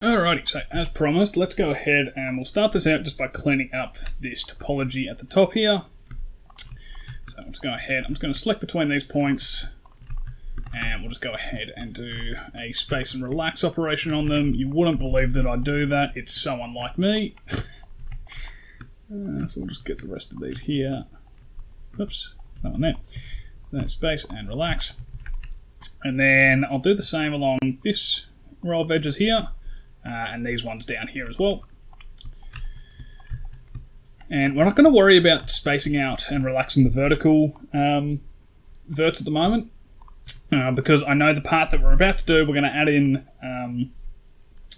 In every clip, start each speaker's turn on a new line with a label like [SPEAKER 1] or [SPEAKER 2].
[SPEAKER 1] Alrighty, so as promised, let's go ahead and we'll start this out just by cleaning up this topology at the top here. So let's go ahead, I'm just going to select between these points and we'll just go ahead and do a space and relax operation on them. You wouldn't believe that I do that, it's so unlike me. So we'll just get the rest of these here. Oops, that one there. So space and relax. And then I'll do the same along this row of edges here. And these ones down here as well. And we're not going to worry about spacing out and relaxing the vertical verts at the moment, because I know the part that we're about to do, we're going to add in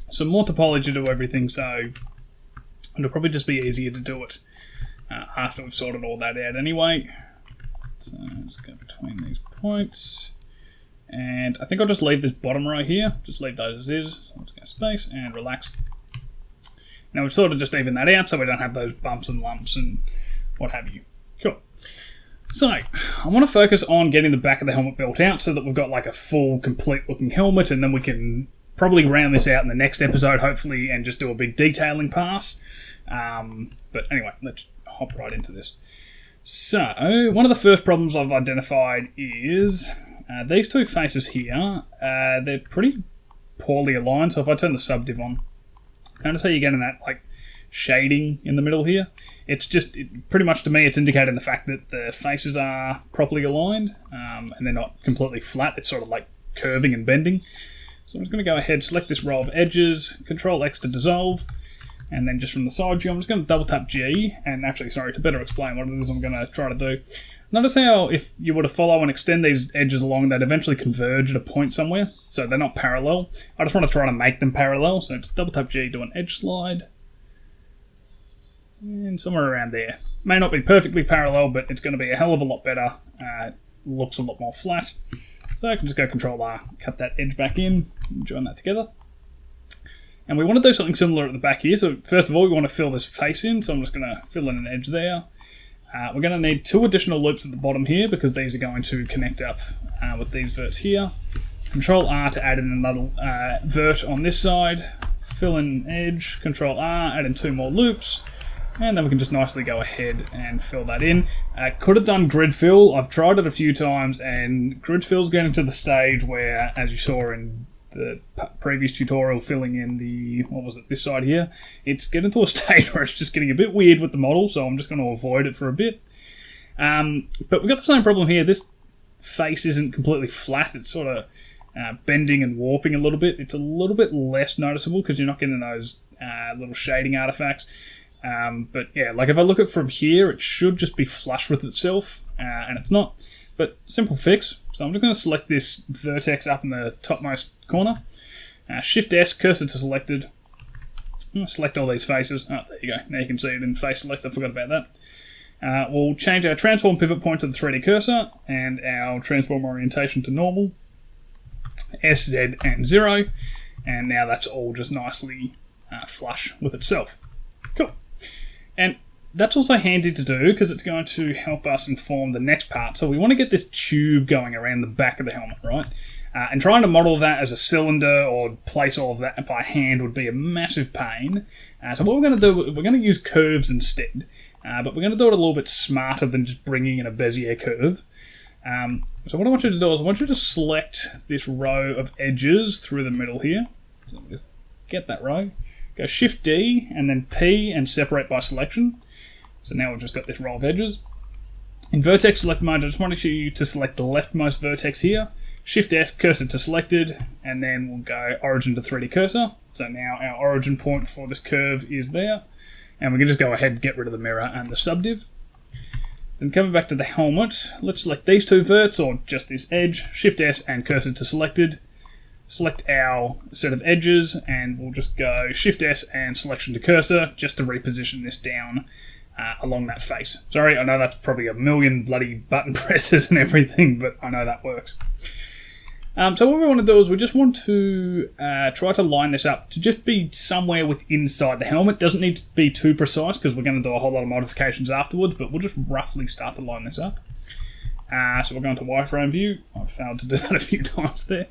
[SPEAKER 1] some more topology to everything, so it'll probably just be easier to do it after we've sorted all that out anyway. So just go between these points. And I think I'll just leave this bottom row here, just leave those as is. So I'm just going to space and relax. Now we've sort of just evened that out so we don't have those bumps and lumps and what have you. Cool. So I want to focus on getting the back of the helmet built out so that we've got like a full, complete looking helmet, and then we can probably round this out in the next episode, hopefully, and just do a big detailing pass. But anyway, let's hop right into this. So, one of the first problems I've identified is these two faces here. They're pretty poorly aligned, so if I turn the subdiv on, notice how you're getting that like shading in the middle here? It's just, pretty much to me, it's indicating the fact that the faces are properly aligned, and they're not completely flat. It's sort of like curving and bending. So I'm just going to go ahead, select this row of edges, Control X to dissolve. And then just from the side view, I'm just going to double tap G, and actually, sorry, to better explain what it is I'm going to try to do. Notice how if you were to follow and extend these edges along, they'd eventually converge at a point somewhere, so they're not parallel. I just want to try to make them parallel, so just double tap G, do an edge slide, and somewhere around there. May not be perfectly parallel, but it's going to be a hell of a lot better. Looks a lot more flat. So I can just go Control R, cut that edge back in, and join that together. And we want to do something similar at the back here. So first of all, we want to fill this face in. So I'm just going to fill in an edge there. We're going to need 2 additional loops at the bottom here because these are going to connect up with these verts here. Control R to add in another vert on this side. Fill in edge. Control R, add in 2 more loops. And then we can just nicely go ahead and fill that in. Could have done grid fill. I've tried it a few times, and grid fill's getting to the stage where, as you saw in the previous tutorial, filling in the, this side here, it's getting to a stage where it's just getting a bit weird with the model, so I'm just going to avoid it for a bit. But we've got the same problem here. This face isn't completely flat. It's sort of bending and warping a little bit. It's a little bit less noticeable because you're not getting those little shading artifacts. But yeah, like if I look at it from here, it should just be flush with itself, and it's not. But simple fix. So I'm just going to select this vertex up in the topmost corner. Shift S, cursor to selected. I'm going to select all these faces. Oh, there you go. Now you can see it in face select. I forgot about that. We'll change our transform pivot point to the 3D cursor and our transform orientation to normal. S, Z, and 0. And now that's all just nicely flush with itself. Cool. And that's also handy to do because it's going to help us inform the next part. So we want to get this tube going around the back of the helmet, right? And trying to model that as a cylinder or place all of that by hand would be a massive pain. So what we're going to do, we're going to use curves instead. But we're going to do it a little bit smarter than just bringing in a Bezier curve. So what I want you to do is I want you to select this row of edges through the middle here. So just get that row. Go Shift D and then P and separate by selection. So now we've just got this row of edges. In vertex select mode, I just wanted you to select the leftmost vertex here. Shift S, cursor to selected, and then we'll go origin to 3D cursor. So now our origin point for this curve is there. And we can just go ahead and get rid of the mirror and the subdiv. Then coming back to the helmet, let's select these 2 verts or just this edge. Shift S and cursor to selected. Select our set of edges and we'll just go Shift S and selection to cursor just to reposition this down along that face. Sorry, I know that's probably a million bloody button presses and everything, but I know that works. So what we want to do is we just want to try to line this up to just be somewhere inside the helmet. Doesn't need to be too precise because we're going to do a whole lot of modifications afterwards, but we'll just roughly start to line this up. So we're going to wireframe view. I've failed to do that a few times there.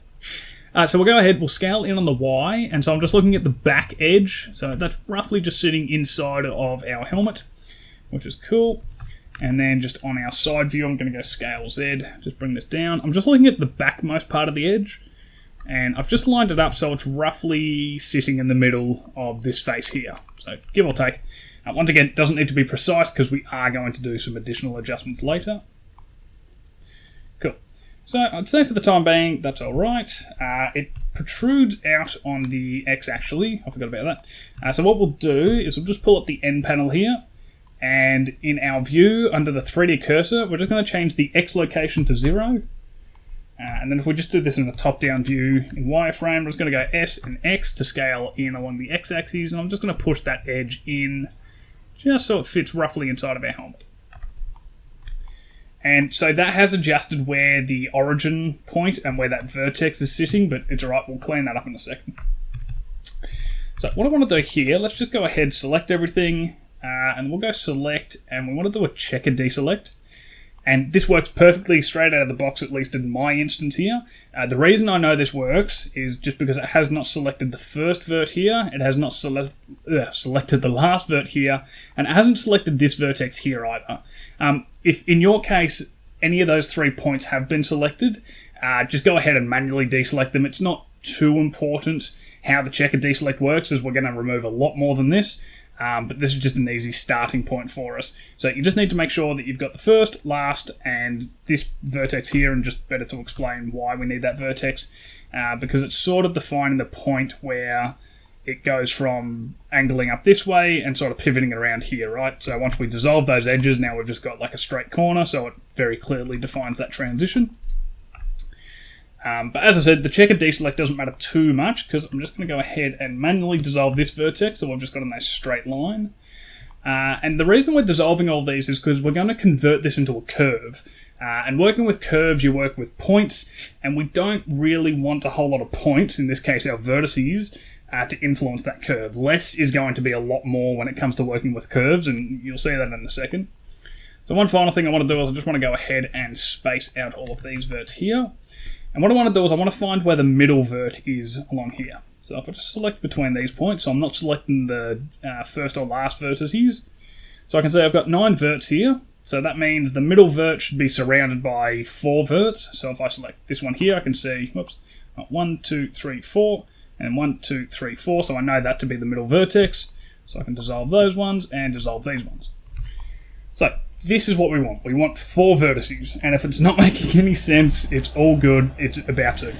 [SPEAKER 1] So we'll go ahead, we'll scale in on the Y, and so I'm just looking at the back edge, so that's roughly just sitting inside of our helmet, which is cool. And then just on our side view, I'm going to go scale Z, just bring this down. I'm just looking at the backmost part of the edge, and I've just lined it up so it's roughly sitting in the middle of this face here, so give or take. Once again, it doesn't need to be precise because we are going to do some additional adjustments later. Cool. So I'd say for the time being, that's all right. It protrudes out on the X actually. I forgot about that. So what we'll do is we'll just pull up the end panel here. And in our view, under the 3D cursor, we're just going to change the X location to 0. And then if we just do this in the top-down view in wireframe, we're just going to go S and X to scale in along the X-axis. And I'm just going to push that edge in just so it fits roughly inside of our helmet. And so that has adjusted where the origin point and where that vertex is sitting, but it's alright, we'll clean that up in a second. So what I want to do here, let's just go ahead, select everything, and we'll go select, and we want to do a checker deselect. And this works perfectly straight out of the box, at least in my instance here. The reason I know this works is just because it has not selected the first vert here, it has not selected the last vert here, and it hasn't selected this vertex here either. If in your case any of those 3 points have been selected, just go ahead and manually deselect them. It's not too important how the checker deselect works, as we're going to remove a lot more than this. But this is just an easy starting point for us. So you just need to make sure that you've got the first, last, and this vertex here, and just better to explain why we need that vertex, because it's sort of defining the point where it goes from angling up this way and sort of pivoting around here, right? So once we dissolve those edges, now we've just got like a straight corner, so it very clearly defines that transition. But as I said, the checker deselect doesn't matter too much because I'm just going to go ahead and manually dissolve this vertex, so we've just got a nice straight line. And the reason we're dissolving all these is because we're going to convert this into a curve. And working with curves, you work with points, and we don't really want a whole lot of points, in this case our vertices, to influence that curve. Less is going to be a lot more when it comes to working with curves, and you'll see that in a second. So one final thing I want to do is I just want to go ahead and space out all of these verts here. And what I want to do is I want to find where the middle vert is along here. So if I just select between these points, so I'm not selecting the first or last vertices. So I can say I've got 9 verts here. So that means the middle vert should be surrounded by 4 verts. So if I select this one here, I can see, whoops, 1, 2, 3, 4, and 1, 2, 3, 4. So I know that to be the middle vertex. So I can dissolve those ones and dissolve these ones. So this is what we want. We want 4 vertices, and if it's not making any sense, it's all good. It's about to.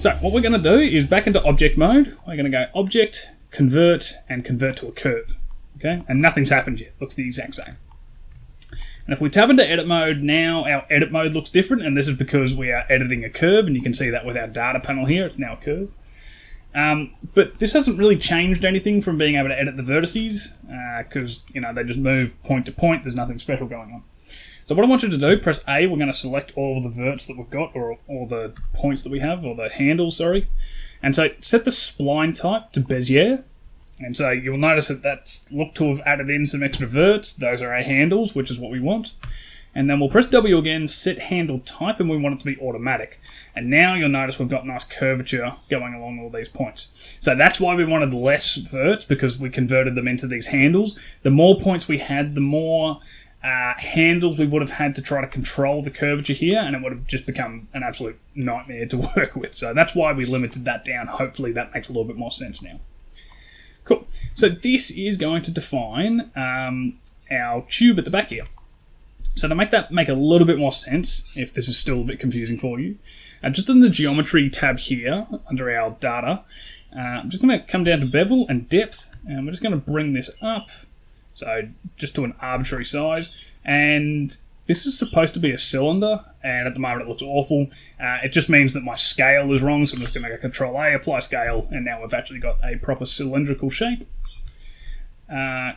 [SPEAKER 1] So what we're going to do is back into object mode. We're going to go object, convert, and convert to a curve. Okay, and nothing's happened yet. Looks the exact same. And if we tab into edit mode now, our edit mode looks different, and this is because we are editing a curve, and you can see that with our data panel here. It's now a curve. But this hasn't really changed anything from being able to edit the vertices, because they just move point to point. There's nothing special going on. So what I want you to do, press A. We're going to select all of the verts that we've got, or all the points that we have, or the handles, sorry. And so set the spline type to Bezier. And so you'll notice that that's looked to have added in some extra verts. Those are our handles, which is what we want. And then we'll press W again, set handle type, and we want it to be automatic. And now you'll notice we've got nice curvature going along all these points. So that's why we wanted less verts, because we converted them into these handles. The more points we had, the more handles we would have had to try to control the curvature here, and it would have just become an absolute nightmare to work with. So that's why we limited that down. Hopefully that makes a little bit more sense now. Cool. So this is going to define our tube at the back here. So to make that make a little bit more sense, if this is still a bit confusing for you, just in the geometry tab here, under our data, I'm just going to come down to bevel and depth, and we're just going to bring this up, so just to an arbitrary size, and this is supposed to be a cylinder, and at the moment it looks awful. It just means that my scale is wrong, so I'm just going to go Control A, apply scale, and now we've actually got a proper cylindrical shape.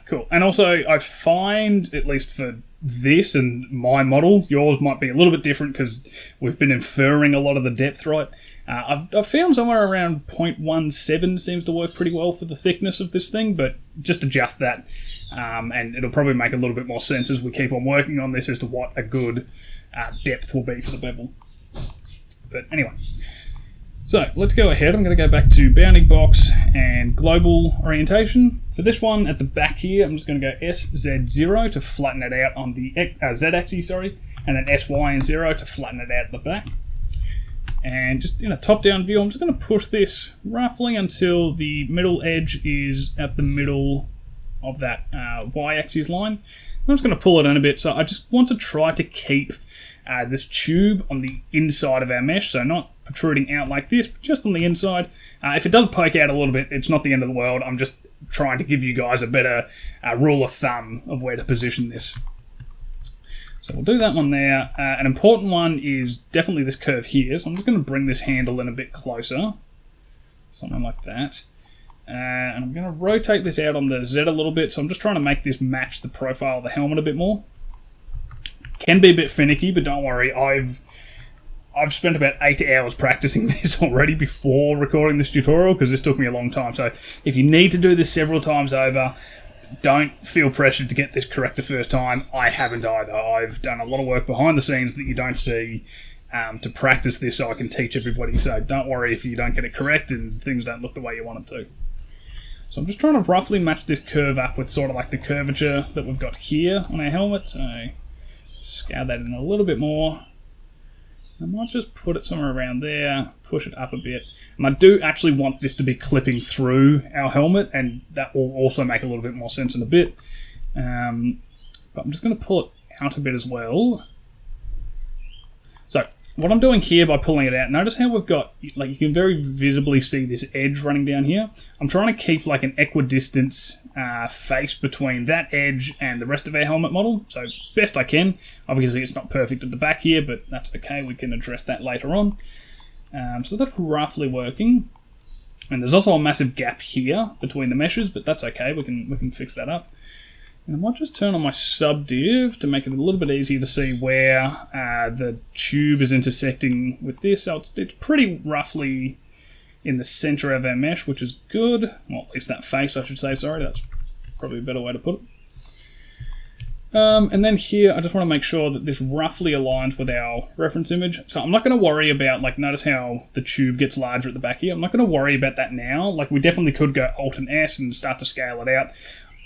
[SPEAKER 1] Cool. And also, I find, at least for this and my model, yours might be a little bit different because we've been inferring a lot of the depth, right? I've found somewhere around 0.17 seems to work pretty well for the thickness of this thing, but just adjust that, and it'll probably make a little bit more sense as we keep on working on this as to what a good depth will be for the bevel. But anyway. So let's go ahead. I'm going to go back to bounding box and global orientation. For this one at the back here, I'm just going to go SZ0 to flatten it out on the Z-axis, sorry, and then SY and 0 to flatten it out at the back. And just in a top-down view, I'm just going to push this roughly until the middle edge is at the middle of that Y-axis line. I'm just going to pull it in a bit. So I just want to try to keep this tube on the inside of our mesh, so not protruding out like this, but just on the inside. If it does poke out a little bit, it's not the end of the world. I'm just trying to give you guys a better rule of thumb of where to position this. So we'll do that one there. An important one is definitely this curve here, so I'm just going to bring this handle in a bit closer. Something like that. And I'm going to rotate this out on the Z a little bit, so I'm just trying to make this match the profile of the helmet a bit more. Can be a bit finicky, but don't worry, I've spent about 8 hours practicing this already before recording this tutorial, because this took me a long time. So if you need to do this several times over, don't feel pressured to get this correct the first time. I haven't either. I've done a lot of work behind the scenes that you don't see to practice this so I can teach everybody. So don't worry if you don't get it correct and things don't look the way you want them to. So I'm just trying to roughly match this curve up with sort of like the curvature that we've got here on our helmet. So scale that in a little bit more. I might just put it somewhere around there, push it up a bit. And I do actually want this to be clipping through our helmet, and that will also make a little bit more sense in a bit. But I'm just going to pull it out a bit as well. So what I'm doing here by pulling it out, notice how we've got, like, you can very visibly see this edge running down here. I'm trying to keep like an equidistance face between that edge and the rest of our helmet model, so best I can. Obviously it's not perfect at the back here, but that's okay, we can address that later on. So that's roughly working. And there's also a massive gap here between the meshes, but that's okay, we can fix that up. And I might just turn on my subdiv to make it a little bit easier to see where the tube is intersecting with this. So it's pretty roughly in the center of our mesh, which is good. Well, at least that face, I should say. Sorry, that's probably a better way to put it. And then here, I just want to make sure that this roughly aligns with our reference image. So I'm not going to worry about, like, notice how the tube gets larger at the back here. I'm not going to worry about that now. Like, we definitely could go Alt and S and start to scale it out.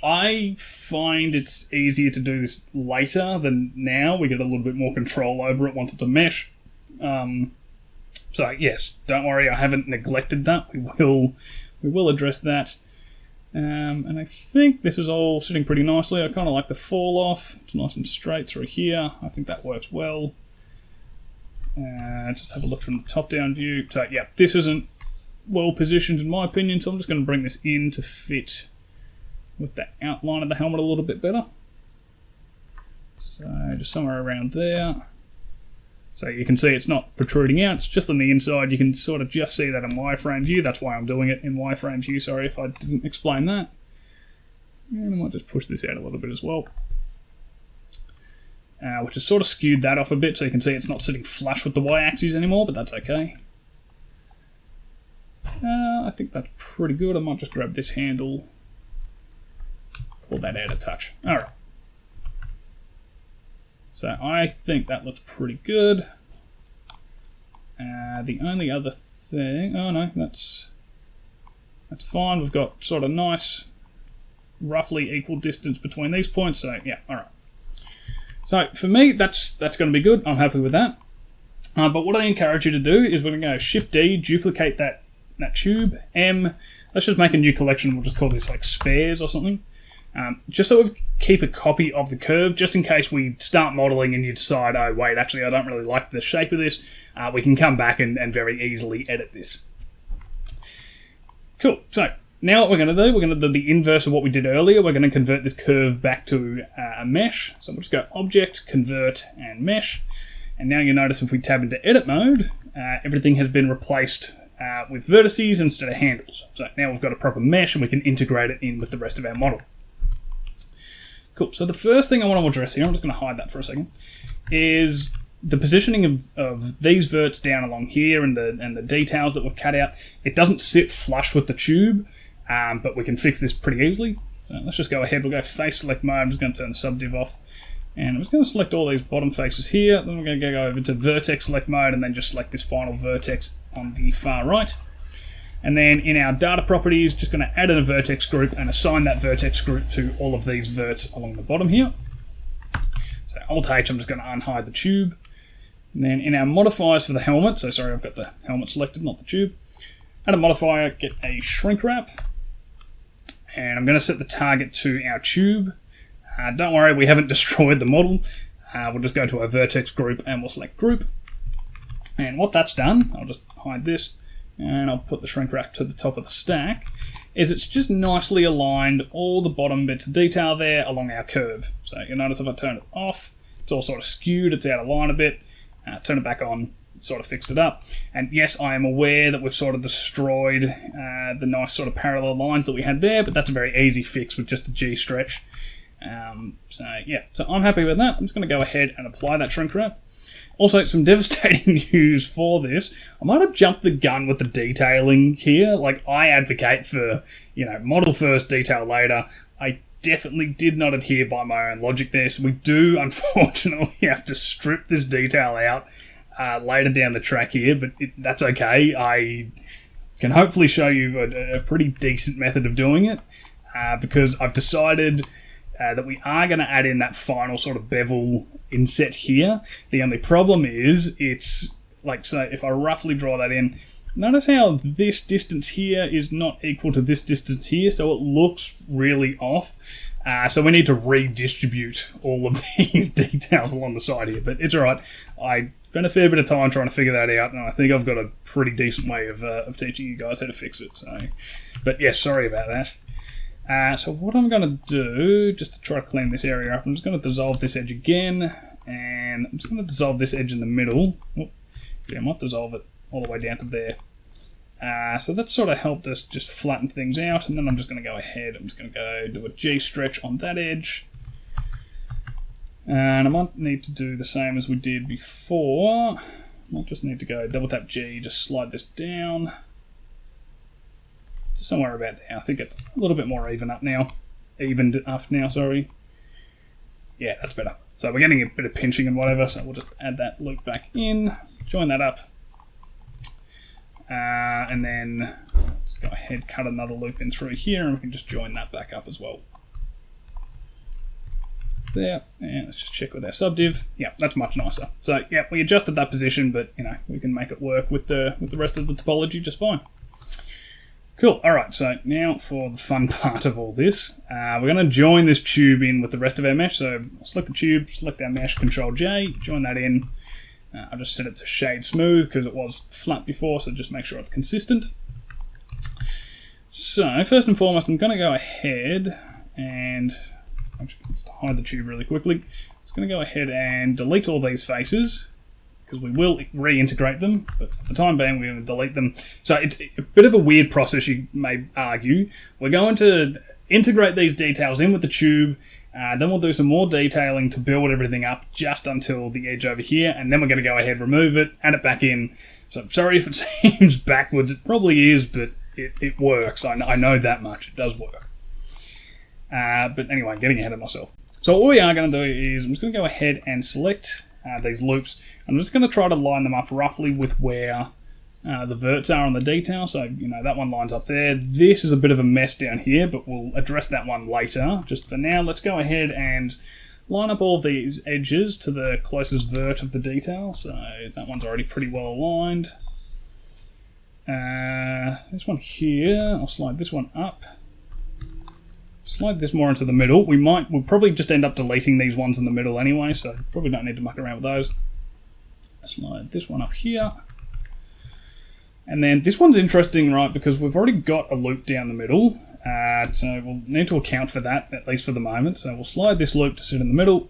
[SPEAKER 1] I find it's easier to do this later than now. We get a little bit more control over it once it's a mesh. So yes, don't worry, I haven't neglected that. We will address that. And I think this is all sitting pretty nicely. I kind of like the fall off. It's nice and straight through here. I think that works well. Just have a look from the top-down view. So yeah, this isn't well positioned in my opinion, so I'm just going to bring this in to fit with the outline of the helmet a little bit better. So just somewhere around there. So you can see it's not protruding out, it's just on the inside. You can sort of just see that in wireframe view. That's why I'm doing it in wireframe view. Sorry if I didn't explain that. And I might just push this out a little bit as well. Which has sort of skewed that off a bit, so you can see it's not sitting flush with the y-axis anymore, but that's okay. I think that's pretty good. I might just grab this handle, pull that out a touch. Alright. So I think that looks pretty good. The only other thing... Oh no, that's fine. We've got sort of nice, roughly equal distance between these points. So yeah, alright. So for me, that's going to be good. I'm happy with that. But what I encourage you to do is we're going to go Shift-D, duplicate that tube, M. Let's just make a new collection. We'll just call this like spares or something. Just so we keep a copy of the curve, just in case we start modeling and you decide, oh wait, actually I don't really like the shape of this, we can come back and very easily edit this. Cool, so now what we're going to do the inverse of what we did earlier. We're going to convert this curve back to a mesh. So we'll just go Object, Convert, and Mesh. And now you'll notice if we tab into Edit mode, everything has been replaced with vertices instead of handles. So now we've got a proper mesh and we can integrate it in with the rest of our model. Cool, so the first thing I want to address here, I'm just going to hide that for a second, is the positioning of these verts down along here and the details that we've cut out. It doesn't sit flush with the tube, but we can fix this pretty easily. So let's just go ahead, we'll go Face Select Mode. I'm just going to turn the subdiv off. And I'm just going to select all these bottom faces here. Then we're going to go over to Vertex Select Mode and then just select this final vertex on the far right. And then in our data properties, just going to add in a vertex group and assign that vertex group to all of these verts along the bottom here. So Alt-H, I'm just going to unhide the tube. And then in our modifiers for the helmet, so sorry, I've got the helmet selected, not the tube. Add a modifier, get a shrink wrap. And I'm going to set the target to our tube. Don't worry, we haven't destroyed the model. We'll just go to our vertex group and we'll select group. And what that's done, I'll just hide this. And I'll put the shrink wrap to the top of the stack, is it's just nicely aligned all the bottom bits of detail there along our curve. So you'll notice if I turn it off, it's all sort of skewed, it's out of line a bit. Turn it back on, sort of fixed it up. And yes, I am aware that we've sort of destroyed the nice sort of parallel lines that we had there, but that's a very easy fix with just a G stretch. So yeah, so I'm happy with that. I'm just going to go ahead and apply that shrink wrap. Also, some devastating news for this. I might have jumped the gun with the detailing here. Like, I advocate for, model first, detail later. I definitely did not adhere by my own logic there. So we do, unfortunately, have to strip this detail out later down the track here. But that's okay. I can hopefully show you a pretty decent method of doing it. Because I've decided that we are going to add in that final sort of bevel inset here. The only problem is, it's like, so if I roughly draw that in, notice how this distance here is not equal to this distance here, so it looks really off. So we need to redistribute all of these details along the side here, but it's alright. I spent a fair bit of time trying to figure that out, and I think I've got a pretty decent way of teaching you guys how to fix it. So, but yeah, sorry about that. So what I'm going to do, just to try to clean this area up, I'm just going to dissolve this edge again, and I'm just going to dissolve this edge in the middle. Oh, yeah, I might dissolve it all the way down to there. So that's sort of helped us just flatten things out, and then I'm just going to go ahead, I'm just going to go do a G stretch on that edge. And I might need to do the same as we did before. I might just need to go double tap G, just slide this down. Somewhere about there. I think it's a little bit more evened up now, sorry. Yeah, that's better. So we're getting a bit of pinching and whatever, so we'll just add that loop back in, join that up, and then just go ahead, cut another loop in through here, and we can just join that back up as well. There, and let's just check with our subdiv. Yeah, that's much nicer. So yeah, we adjusted that position, but we can make it work with the rest of the topology just fine. Cool, alright, so now for the fun part of all this. We're going to join this tube in with the rest of our mesh. So I'll select the tube, select our mesh, Control J, join that in. I'll just set it to shade smooth because it was flat before, so just make sure it's consistent. So first and foremost, I'm going to go ahead and just hide the tube really quickly. I'm just going to go ahead and delete all these faces, because we will reintegrate them, but for the time being we're going to delete them. So it's a bit of a weird process, you may argue. We're going to integrate these details in with the tube, then we'll do some more detailing to build everything up just until the edge over here, and then we're going to go ahead, remove it, add it back in. So I'm sorry if it seems backwards, it probably is, but it works. I know that much, it does work. But anyway, getting ahead of myself. So what we are going to do is, I'm just going to go ahead and select these loops. I'm just going to try to line them up roughly with where the verts are on the detail. So, that one lines up there. This is a bit of a mess down here, but we'll address that one later. Just for now, let's go ahead and line up all of these edges to the closest vert of the detail. So that one's already pretty well aligned. This one here, I'll slide this one up. Slide this more into the middle. We'll probably just end up deleting these ones in the middle anyway, so probably don't need to muck around with those. Slide this one up here. And then this one's interesting, right, because we've already got a loop down the middle, so we'll need to account for that, at least for the moment. So we'll slide this loop to sit in the middle,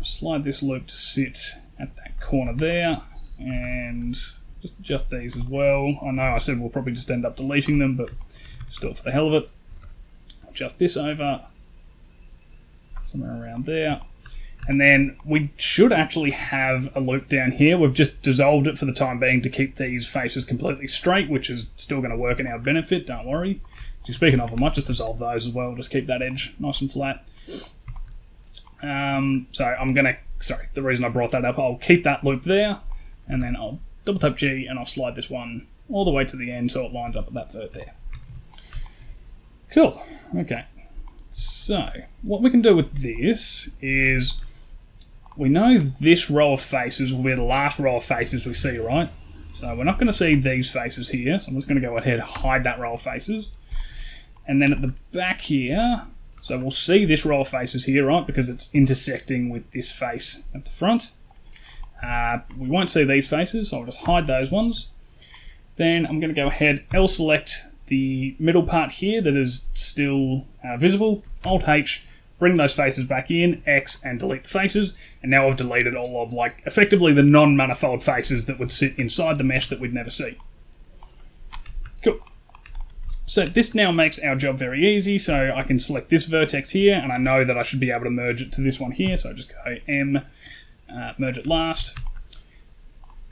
[SPEAKER 1] slide this loop to sit at that corner there, and just adjust these as well. I know I said we'll probably just end up deleting them, but still for the hell of it. Adjust this over, somewhere around there. And then we should actually have a loop down here. We've just dissolved it for the time being to keep these faces completely straight, which is still going to work in our benefit, don't worry. So speaking of, I might just dissolve those as well, just keep that edge nice and flat. So I'm going to, sorry, the reason I brought that up, I'll keep that loop there, and then I'll double tap G, and I'll slide this one all the way to the end so it lines up at that vert there. Cool. Okay. So, what we can do with this is, we know this row of faces will be the last row of faces we see, right? So we're not going to see these faces here, so I'm just going to go ahead and hide that row of faces. And then at the back here, so we'll see this row of faces here, right, because it's intersecting with this face at the front. We won't see these faces, so I'll just hide those ones. Then I'm going to go ahead, L-select the middle part here that is still visible, Alt-H, bring those faces back in, X, and delete the faces. And now I've deleted all of, like, effectively the non-manifold faces that would sit inside the mesh that we'd never see. Cool. So this now makes our job very easy, so I can select this vertex here, and I know that I should be able to merge it to this one here, so I just go M, merge it last.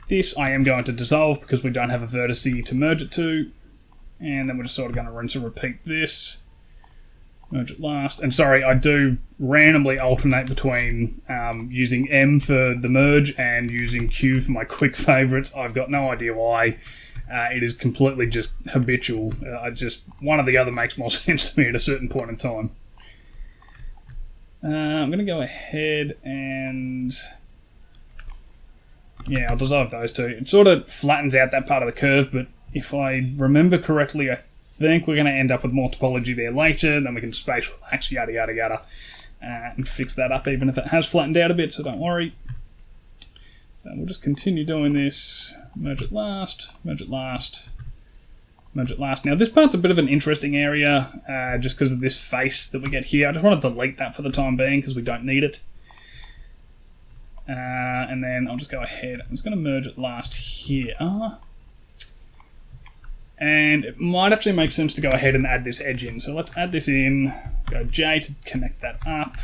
[SPEAKER 1] This I am going to dissolve because we don't have a vertice to merge it to, and then we're just sort of going to rinse and repeat this. Merge it last. And sorry, I do randomly alternate between using M for the merge and using Q for my quick favourites. I've got no idea why. It is completely just habitual. One or the other makes more sense to me at a certain point in time. I'm going to go ahead and... yeah, I'll dissolve those two. It sort of flattens out that part of the curve, but if I remember correctly, I think we're going to end up with more topology there later, then we can space relax, yada yada yada, and fix that up even if it has flattened out a bit, so don't worry. So we'll just continue doing this, merge it last, merge it last, merge it last. Now this part's a bit of an interesting area, just because of this face that we get here. I just want to delete that for the time being because we don't need it. And then I'll just go ahead, I'm just going to merge it last here. And it might actually make sense to go ahead and add this edge in. So let's add this in, go J to connect that up.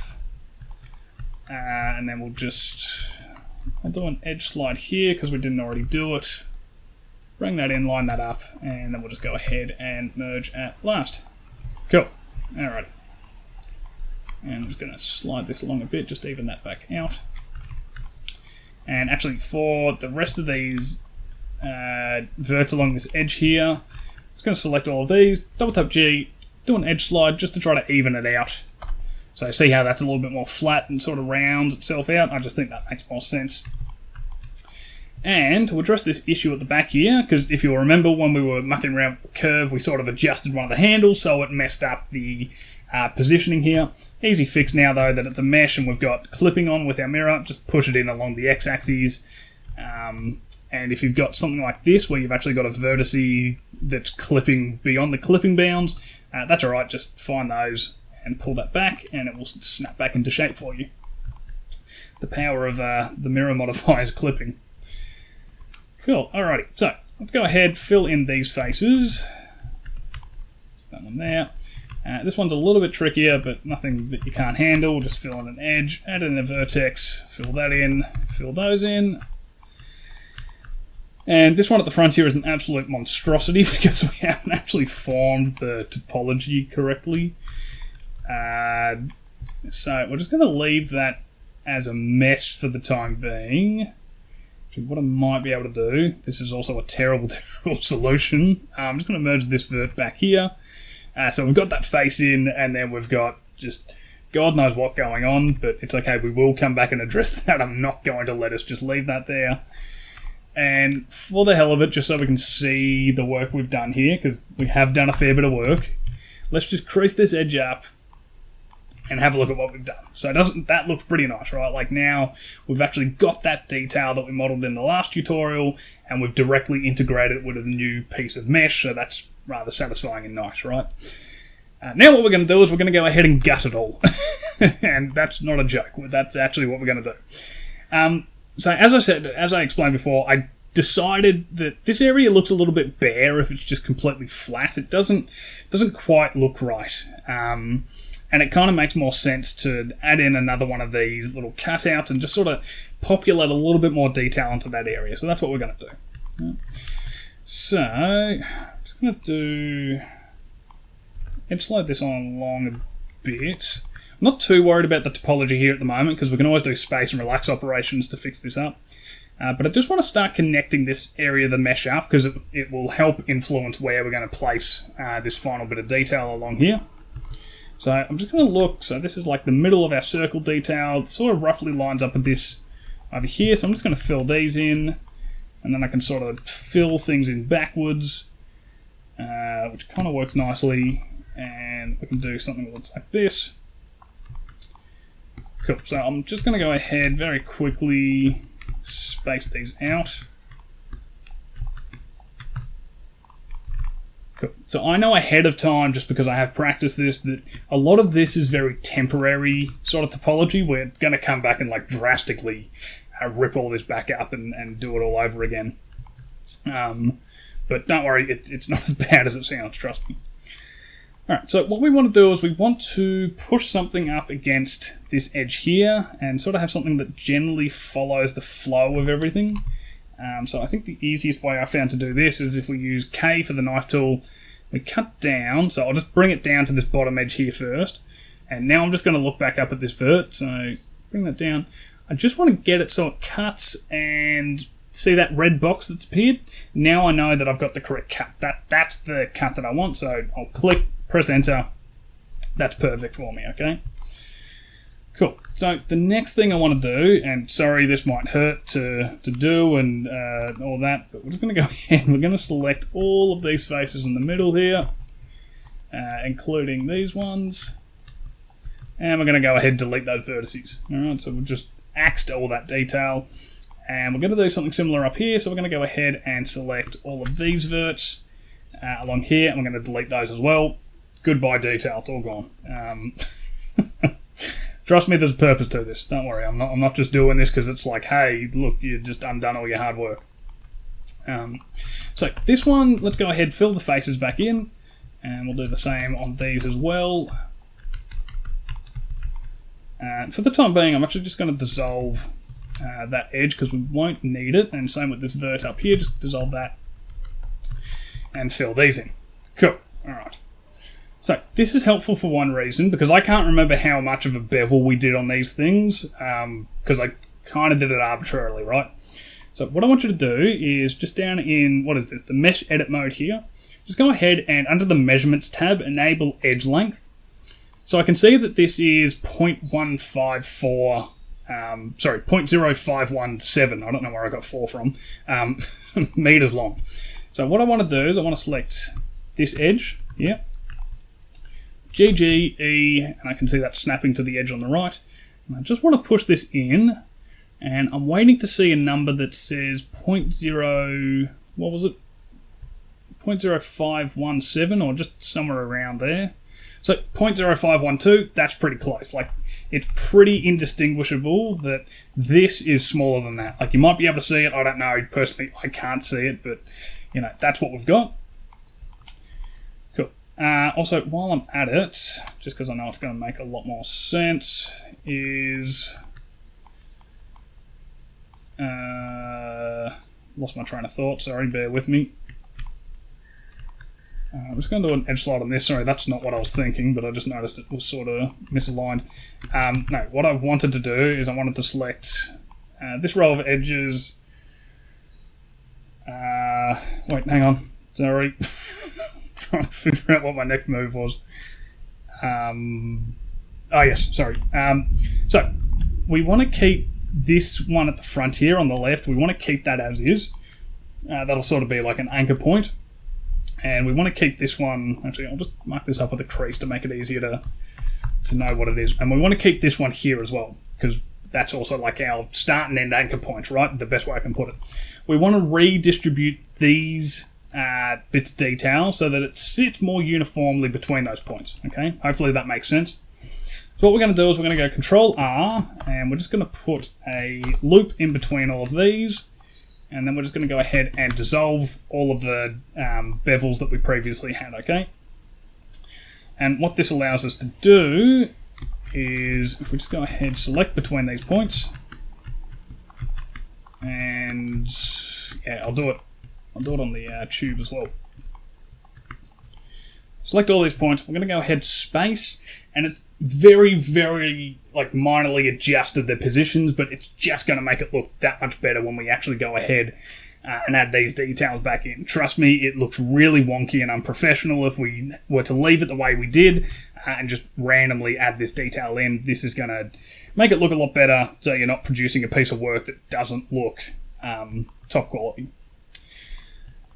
[SPEAKER 1] And then we'll just, I'll do an edge slide here because we didn't already do it. Bring that in, line that up, and then we'll just go ahead and merge at last. Cool. Alrighty. And I'm just going to slide this along a bit, just even that back out. And actually for the rest of these verts along this edge here, I'm just going to select all of these, double tap G, do an edge slide just to try to even it out. So see how that's a little bit more flat and sort of rounds itself out? I just think that makes more sense. And to address this issue at the back here, because if you'll remember when we were mucking around with the curve, we sort of adjusted one of the handles so it messed up the positioning here. Easy fix now though that it's a mesh and we've got clipping on with our mirror, just push it in along the x-axis. And if you've got something like this where you've actually got a vertice that's clipping beyond the clipping bounds, that's alright, just find those and pull that back and it will snap back into shape for you. The power of the mirror modifier's clipping. Cool, alrighty, so let's go ahead, fill in these faces. That one there. This one's a little bit trickier, but nothing that you can't handle. Just fill in an edge, add in a vertex, fill that in, fill those in. And this one at the front here is an absolute monstrosity because we haven't actually formed the topology correctly. So we're just going to leave that as a mess for the time being. What I might be able to do, this is also a terrible, terrible solution. I'm just going to merge this vert back here. So we've got that face in, and then we've got just God knows what going on, but it's okay, we will come back and address that. I'm not going to let us just leave that there. And for the hell of it, just so we can see the work we've done here, because we have done a fair bit of work, let's just crease this edge up and have a look at what we've done. So that looks pretty nice, right? Like now we've actually got that detail that we modeled in the last tutorial and we've directly integrated it with a new piece of mesh, so that's rather satisfying and nice, right? Now what we're going to do is we're going to go ahead and gut it all. And that's not a joke, that's actually what we're going to do. So as I said, as I explained before, I decided that this area looks a little bit bare if it's just completely flat. It doesn't quite look right. And it kind of makes more sense to add in another one of these little cutouts and just sort of populate a little bit more detail into that area. So that's what we're going to do. So, I'm just going to do... edge slide this on along a bit. I'm not too worried about the topology here at the moment because we can always do space and relax operations to fix this up. But I just want to start connecting this area of the mesh up because it will help influence where we're going to place this final bit of detail along here. So I'm just going to look, so this is like the middle of our circle detail. It sort of roughly lines up with this over here, so I'm just going to fill these in, and then I can sort of fill things in backwards, which kind of works nicely, and we can do something that looks like this. Cool, so I'm just going to go ahead very quickly, space these out. Cool. So I know ahead of time, just because I have practiced this, that a lot of this is very temporary sort of topology. We're going to come back and like drastically rip all this back up and do it all over again. But don't worry, it's not as bad as it sounds, trust me. Alright, so what we want to do is we want to push something up against this edge here and sort of have something that generally follows the flow of everything. So I think the easiest way I found to do this is if we use K for the knife tool, we cut down, so I'll just bring it down to this bottom edge here first, and now I'm just going to look back up at this vert, so bring that down. I just want to get it so it cuts, and see that red box that's appeared? Now I know that I've got the correct cut. That's the cut that I want, so I'll click, press enter, that's perfect for me, okay? Cool. So the next thing I want to do, and sorry this might hurt to do and all that, but we're just going to go ahead and we're going to select all of these faces in the middle here, including these ones, and we're going to go ahead and delete those vertices. Alright, so we've just axed all that detail, and we're going to do something similar up here, so we're going to go ahead and select all of these verts along here, and we're going to delete those as well. Goodbye detail, it's all gone. Trust me, there's a purpose to this. Don't worry, I'm not just doing this because it's like, hey, look, you just undone all your hard work. So this one, let's go ahead, fill the faces back in, and we'll do the same on these as well. For the time being, I'm actually just going to dissolve that edge because we won't need it, and same with this vert up here, just dissolve that and fill these in. Cool, alright. So this is helpful for one reason, because I can't remember how much of a bevel we did on these things, because I kind of did it arbitrarily, right? So what I want you to do is just down in, what is this, the mesh edit mode here, just go ahead and under the measurements tab, enable edge length. So I can see that this is 0.154, sorry, 0.0517, I don't know where I got 4 from, meters long. So what I want to do is I want to select this edge here, GGE, and I can see that snapping to the edge on the right. And I just want to push this in, and I'm waiting to see a number that says 0.0, what was it? 0.0517, or just somewhere around there. So 0.0512, that's pretty close. Like, it's pretty indistinguishable that this is smaller than that. Like, you might be able to see it, I don't know, personally I can't see it, but, you know, that's what we've got. Also, while I'm at it, just because I know it's going to make a lot more sense, is... lost my train of thought, sorry, bear with me. I'm just going to do an edge slide on this. Sorry, that's not what I was thinking, but I just noticed it was sort of misaligned. No, what I wanted to do is I wanted to select this row of edges. Wait, hang on. Sorry. Trying to figure out what my next move was. Oh yes, sorry. So we want to keep this one at the front here on the left. We want to keep that as is. That'll sort of be like an anchor point. And we want to keep this one, actually I'll just mark this up with a crease to make it easier to know what it is. And we want to keep this one here as well, because that's also like our start and end anchor points, right? The best way I can put it. We want to redistribute these bits of detail so that it sits more uniformly between those points, okay? Hopefully that makes sense. So what we're going to do is we're going to go Control R, and we're just going to put a loop in between all of these, and then we're just going to go ahead and dissolve all of the bevels that we previously had, okay? And what this allows us to do is, if we just go ahead and select between these points, and yeah, I'll do it on the tube as well. Select all these points. We're going to go ahead space, and it's very, very like minorly adjusted the positions, but it's just going to make it look that much better when we actually go ahead and add these details back in. Trust me, it looks really wonky and unprofessional if we were to leave it the way we did and just randomly add this detail in. This is going to make it look a lot better, so you're not producing a piece of work that doesn't look top quality.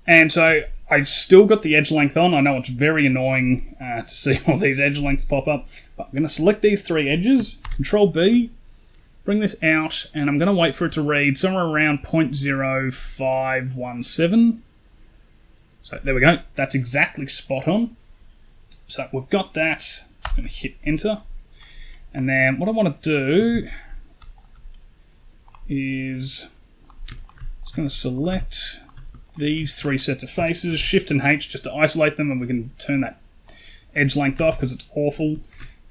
[SPEAKER 1] And so I've still got the edge length on. I know it's very annoying to see all these edge lengths pop up, but I'm going to select these 3 edges, Control B, bring this out, and I'm going to wait for it to read somewhere around 0.0517. So there we go. That's exactly spot on. So we've got that. I'm going to hit enter. And then what I want to do is just going to select these 3 sets of faces, Shift and H just to isolate them, and we can turn that edge length off because it's awful.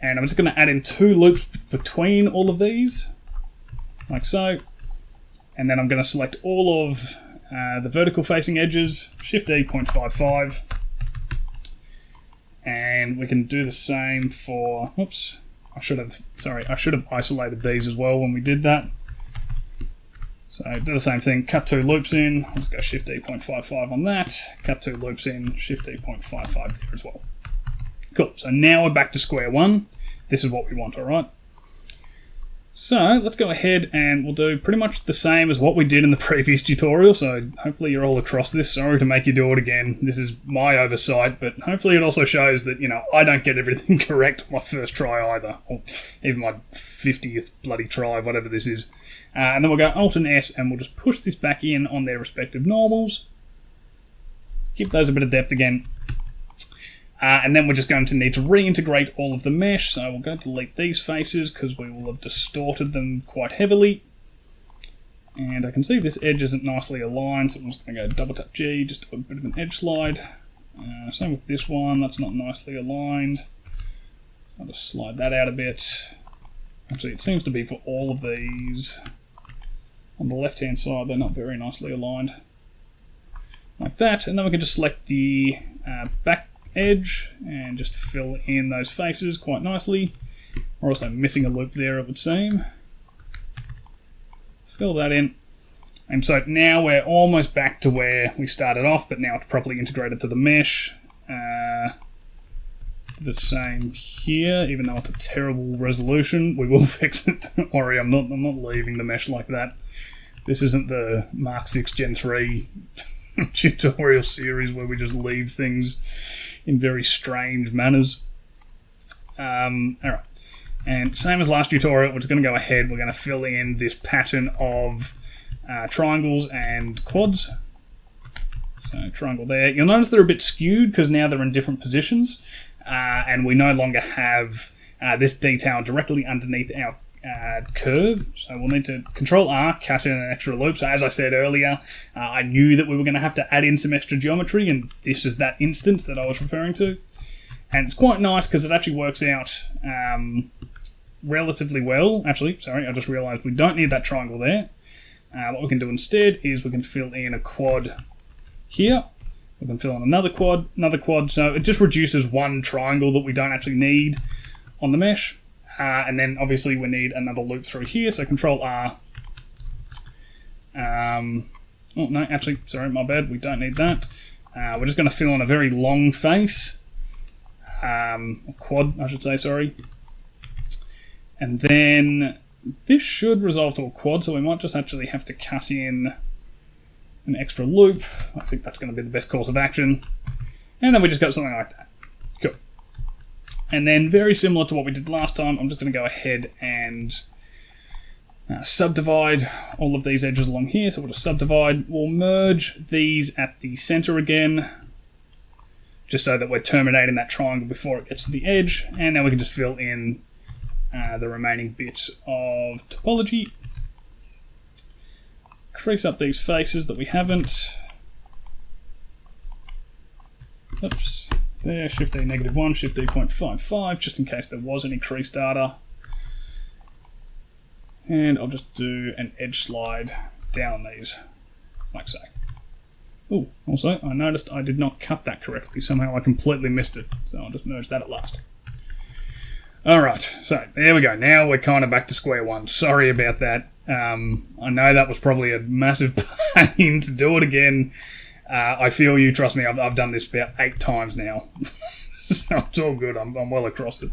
[SPEAKER 1] And I'm just going to add in 2 loops between all of these, like so. And then I'm going to select all of the vertical facing edges, Shift E 0.55. And we can do the same for, oops, I should have isolated these as well when we did that. So do the same thing, cut 2 loops in, I'll just go Shift E 0.55 on that, cut 2 loops in, Shift E 0.55 there as well. Cool, so now we're back to square one. This is what we want, alright? So let's go ahead and we'll do pretty much the same as what we did in the previous tutorial, so hopefully you're all across this. Sorry to make you do it again, this is my oversight, but hopefully it also shows that, you know, I don't get everything correct on my first try either, or even my 50th bloody try, whatever this is. And then we'll go Alt and S and we'll just push this back in on their respective normals. Give those a bit of depth again. And then we're just going to need to reintegrate all of the mesh. So we'll go delete these faces because we will have distorted them quite heavily. And I can see this edge isn't nicely aligned, so I'm just going to go double tap G, just do a bit of an edge slide. Same with this one, that's not nicely aligned. So I'll just slide that out a bit. Actually, it seems to be for all of these. On the left-hand side, they're not very nicely aligned. Like that, and then we can just select the back edge and just fill in those faces quite nicely. We're also missing a loop there, it would seem. Fill that in. And so now we're almost back to where we started off, but now it's properly integrated to the mesh. The same here, even though it's a terrible resolution, we will fix it. Don't worry, I'm not leaving the mesh like that. This isn't the Mark 6 Gen 3 tutorial series where we just leave things in very strange manners. Alright, and same as last tutorial, we're just going to go ahead, we're going to fill in this pattern of triangles and quads. So triangle there. You'll notice they're a bit skewed because now they're in different positions. And we no longer have this detail directly underneath our curve, so we'll need to Control R, cut in an extra loop. So as I said earlier, I knew that we were going to have to add in some extra geometry, and this is that instance that I was referring to. And it's quite nice because it actually works out relatively well. Actually, sorry, I just realised we don't need that triangle there. What we can do instead is we can fill in a quad here. We can fill in another quad, so it just reduces one triangle that we don't actually need on the mesh. And then obviously we need another loop through here, so Control R. Oh no, actually, sorry, my bad, we don't need that. We're just going to fill in a very long face. Quad, I should say, sorry. And then this should resolve to a quad, so we might just actually have to cut in an extra loop. I think that's going to be the best course of action. And then we just got something like that. Cool. And then very similar to what we did last time, I'm just going to go ahead and subdivide all of these edges along here. So we'll just subdivide. We'll merge these at the center again, just so that we're terminating that triangle before it gets to the edge. And now we can just fill in the remaining bits of topology. Crease up these faces that we haven't. Oops. There, Shift A -1, Shift D 0.55, just in case there was any crease data. And I'll just do an edge slide down these, like so. Oh, also, I noticed I did not cut that correctly. Somehow I completely missed it, so I'll just merge that at last. Alright, so there we go. Now we're kind of back to square one. Sorry about that. I know that was probably a massive pain to do it again. I feel you, trust me, I've done this about 8 times now. So it's all good, I'm well across it.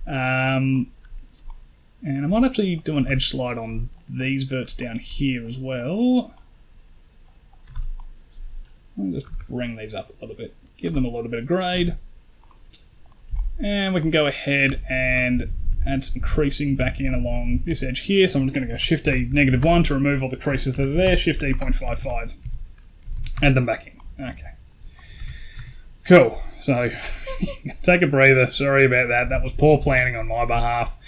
[SPEAKER 1] And I might actually do an edge slide on these verts down here as well. I'll just bring these up a little bit, give them a little bit of grade. And we can go ahead and add some creasing back in along this edge here. So I'm just going to go Shift E -1 to remove all the creases that are there. Shift E 0.55. Add them back in. Okay. Cool. So take a breather. Sorry about that. That was poor planning on my behalf.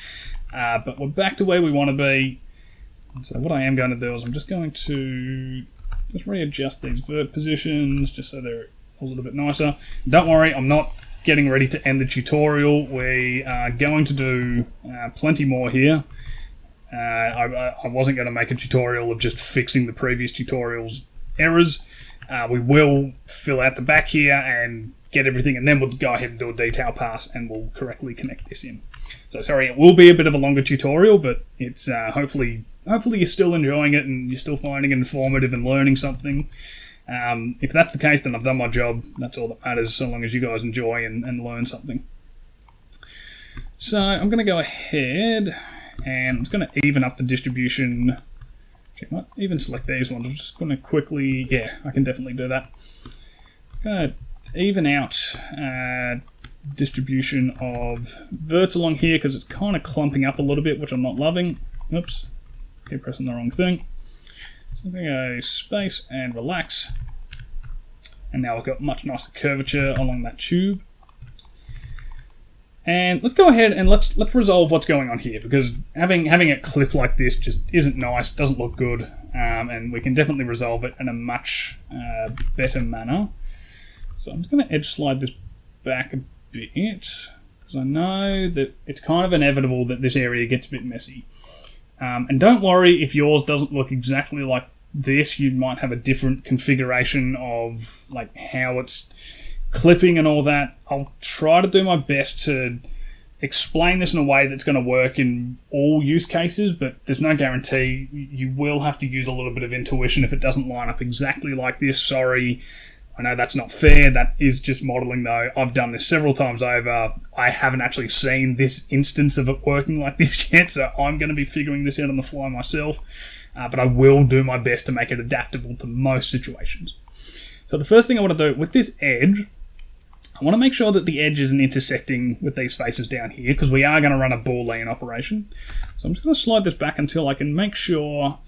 [SPEAKER 1] But we're back to where we want to be. So what I am going to do is I'm just going to just readjust these vert positions just so they're a little bit nicer. Don't worry, I'm not getting ready to end the tutorial. We are going to do plenty more here. I wasn't going to make a tutorial of just fixing the previous tutorial's errors. We will fill out the back here and get everything, and then we'll go ahead and do a detail pass and we'll correctly connect this in. So sorry, it will be a bit of a longer tutorial, but it's hopefully you're still enjoying it and you're still finding it informative and learning something. If that's the case, then I've done my job. That's all that matters, so long as you guys enjoy and learn something. So I'm going to go ahead and I'm just going to even up the distribution. Actually, I might even select these ones. I'm just going to quickly, yeah, I can definitely do that. I'm going to even out distribution of verts along here because it's kind of clumping up a little bit, which I'm not loving. Oops, keep pressing the wrong thing. So I'm going to go space and relax. And now I've got much nicer curvature along that tube. And let's go ahead and let's resolve what's going on here, because having it clip like this just isn't nice, doesn't look good, and we can definitely resolve it in a much better manner. So I'm just going to edge slide this back a bit, because I know that it's kind of inevitable that this area gets a bit messy. And don't worry if yours doesn't look exactly like this. You might have a different configuration of like how it's clipping and all that. I'll try to do my best to explain this in a way that's going to work in all use cases, but there's no guarantee. You will have to use a little bit of intuition if it doesn't line up exactly like this. Sorry, I know that's not fair. That is just modeling though. I've done this several times over. I haven't actually seen this instance of it working like this yet, so I'm going to be figuring this out on the fly myself, but I will do my best to make it adaptable to most situations. So the first thing I want to do with this edge, I want to make sure that the edge isn't intersecting with these faces down here, because we are going to run a Boolean operation. So I'm just going to slide this back until I can make sure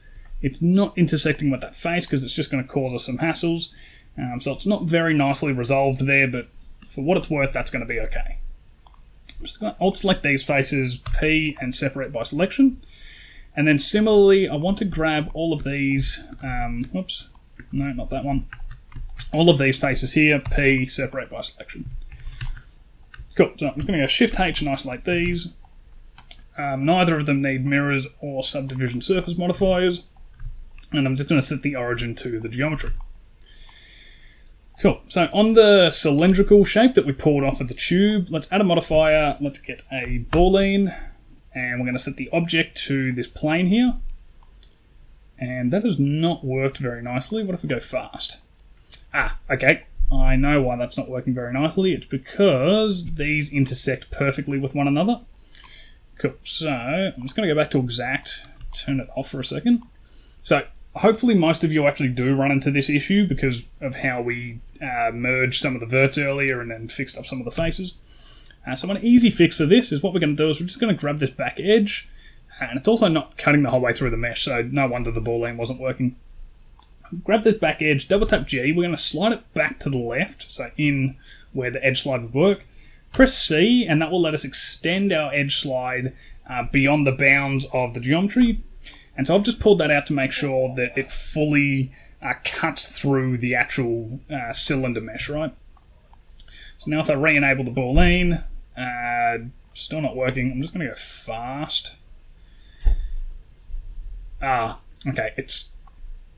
[SPEAKER 1] it's not intersecting with that face, because it's just going to cause us some hassles. So it's not very nicely resolved there, but for what it's worth, that's going to be okay. I'm just going to alt select these faces, P, and separate by selection. And then similarly, I want to grab all of these, oops, no, not that one. All of these faces here, P, separate by selection. Cool, so I'm going to go Shift H and isolate these. Neither of them need mirrors or subdivision surface modifiers. And I'm just going to set the origin to the geometry. Cool, so on the cylindrical shape that we pulled off of the tube, let's add a modifier, let's get a Boolean, and we're going to set the object to this plane here. And that has not worked very nicely. What if we go fast? Ah, okay, I know why that's not working very nicely. It's because these intersect perfectly with one another. Cool, so I'm just going to go back to exact, turn it off for a second. So hopefully most of you actually do run into this issue because of how we merged some of the verts earlier and then fixed up some of the faces. So an easy fix for this is what we're going to do is we're just going to grab this back edge, and it's also not cutting the whole way through the mesh, so no wonder the Boolean wasn't working. Grab this back edge, double tap G, we're going to slide it back to the left, so in where the edge slide would work. Press C, and that will let us extend our edge slide beyond the bounds of the geometry. And so I've just pulled that out to make sure that it fully cuts through the actual cylinder mesh, right? So now if I re-enable the Boolean, still not working. I'm just going to go fast. Okay,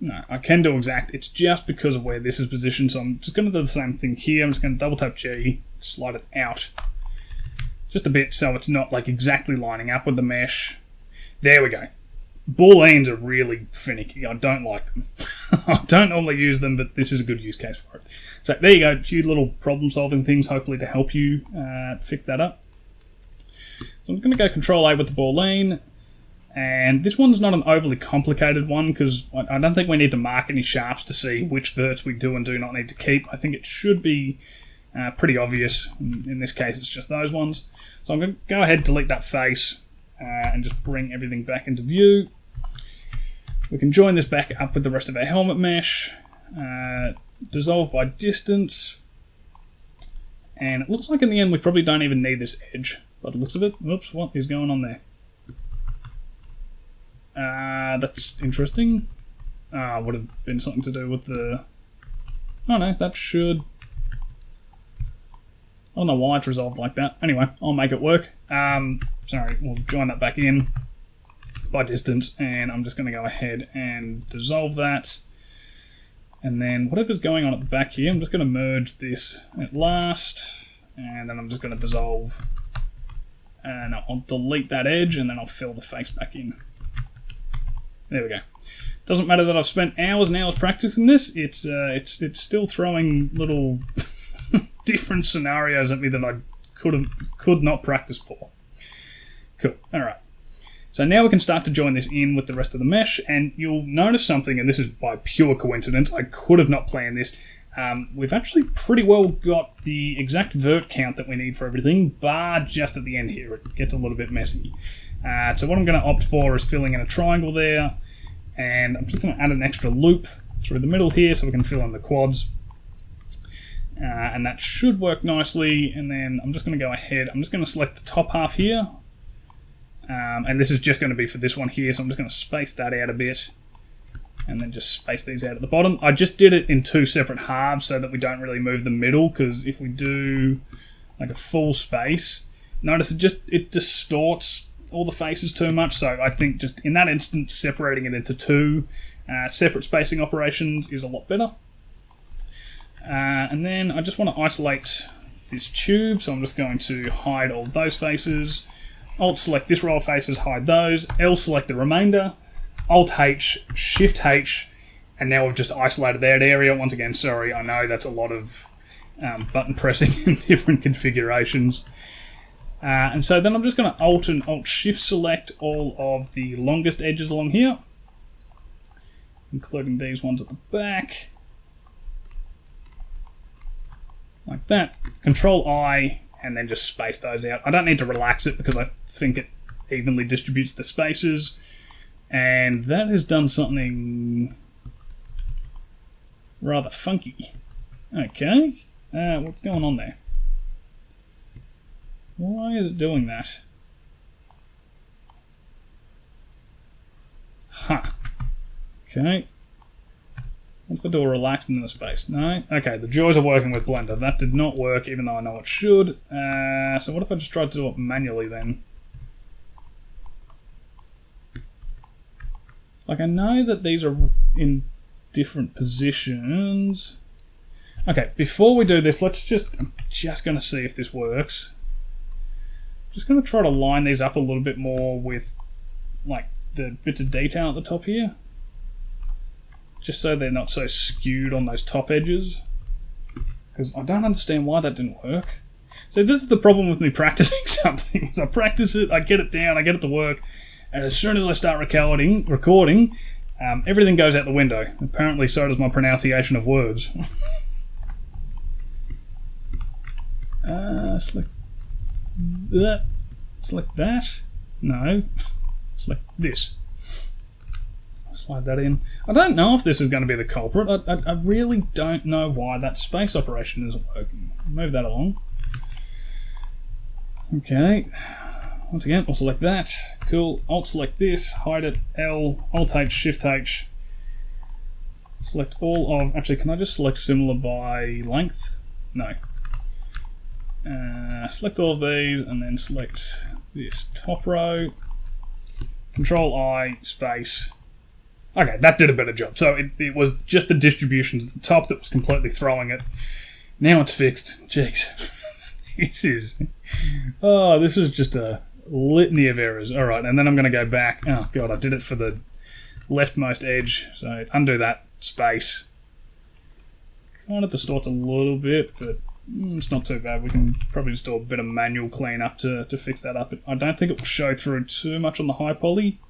[SPEAKER 1] no, I can do exact. It's just because of where this is positioned, so I'm just going to do the same thing here. I'm just going to double tap G, slide it out Just a bit so it's not like exactly lining up with the mesh. There we go. Booleans are really finicky. I don't like them. I don't normally use them, but this is a good use case for it. So there you go, a few little problem-solving things, hopefully to help you fix that up. So I'm going to go Control-A with the Boolean, and this one's not an overly complicated one because I don't think we need to mark any sharps to see which verts we do and do not need to keep. I think it should be pretty obvious. In this case, it's just those ones. So I'm going to go ahead and delete that face. And just bring everything back into view. We can join this back up with the rest of our helmet mesh. Dissolve by distance. And it looks like in the end we probably don't even need this edge. By the looks of it. Whoops, what is going on there? That's interesting. Would have been something to do with the... Oh no, that should... I don't know why it's resolved like that. Anyway, I'll make it work. Sorry, we'll join that back in by distance, and I'm just going to go ahead and dissolve that. And then whatever's going on at the back here, I'm just going to merge this at last, and then I'm just going to dissolve. And I'll delete that edge, and then I'll fill the face back in. There we go. Doesn't matter that I've spent hours and hours practicing this. It's still throwing little different scenarios at me that I could not practice for. Cool. Alright. So now we can start to join this in with the rest of the mesh, and you'll notice something, and this is by pure coincidence, I could have not planned this. We've actually pretty well got the exact vert count that we need for everything, bar just at the end here. It gets a little bit messy. So what I'm going to opt for is filling in a triangle there, and I'm just going to add an extra loop through the middle here so we can fill in the quads. And that should work nicely, and then I'm just going to go ahead, I'm just going to select the top half here, and this is just going to be for this one here, so I'm just going to space that out a bit, and then just space these out at the bottom. I just did it in two separate halves so that we don't really move the middle, because if we do like a full space, notice it distorts all the faces too much, so I think just in that instance separating it into two separate spacing operations is a lot better. And then I just want to isolate this tube, so I'm just going to hide all those faces. Alt select this row of faces, hide those. L select the remainder. Alt H, Shift H, and now we've just isolated that area. Once again, sorry, I know that's a lot of button pressing in different configurations. And so then I'm just going to Alt and Alt Shift select all of the longest edges along here, including these ones at the back. Like that. Control I, and then just space those out. I don't need to relax it because I think it evenly distributes the spaces. And that has done something rather funky. Okay. What's going on there? Why is it doing that? Huh. Okay. What if I do a relax and then a space? No? Okay, the joys of working with Blender. That did not work, even though I know it should. So what if I just tried to do it manually then? Like, I know that these are in different positions. Okay, before we do this, I'm just going to see if this works. Just going to try to line these up a little bit more with, like, the bits of detail at the top here. Just so they're not so skewed on those top edges. Because I don't understand why that didn't work. So this is the problem with me practicing something. Is I practice it, I get it down, I get it to work, and as soon as I start recording, everything goes out the window. Apparently so does my pronunciation of words. Select that. Select that. No. Select this. Slide that in. I don't know if this is going to be the culprit. I really don't know why that space operation isn't working. Move that along. Okay. Once again, we'll select that. Cool. Alt select this. Hide it. L. Alt H. Shift H. Select all of... Actually, can I just select similar by length? No. Select all of these and then select this top row. Control I. Space. Okay, that did a better job. So it was just the distributions at the top that was completely throwing it. Now it's fixed. Jeez. This is... Oh, this is just a litany of errors. Alright, and then I'm going to go back. Oh, God, I did it for the leftmost edge. So undo that space. Kind of distorts a little bit, but it's not too bad. We can probably just do a bit of manual cleanup to fix that up. I don't think it will show through too much on the high poly.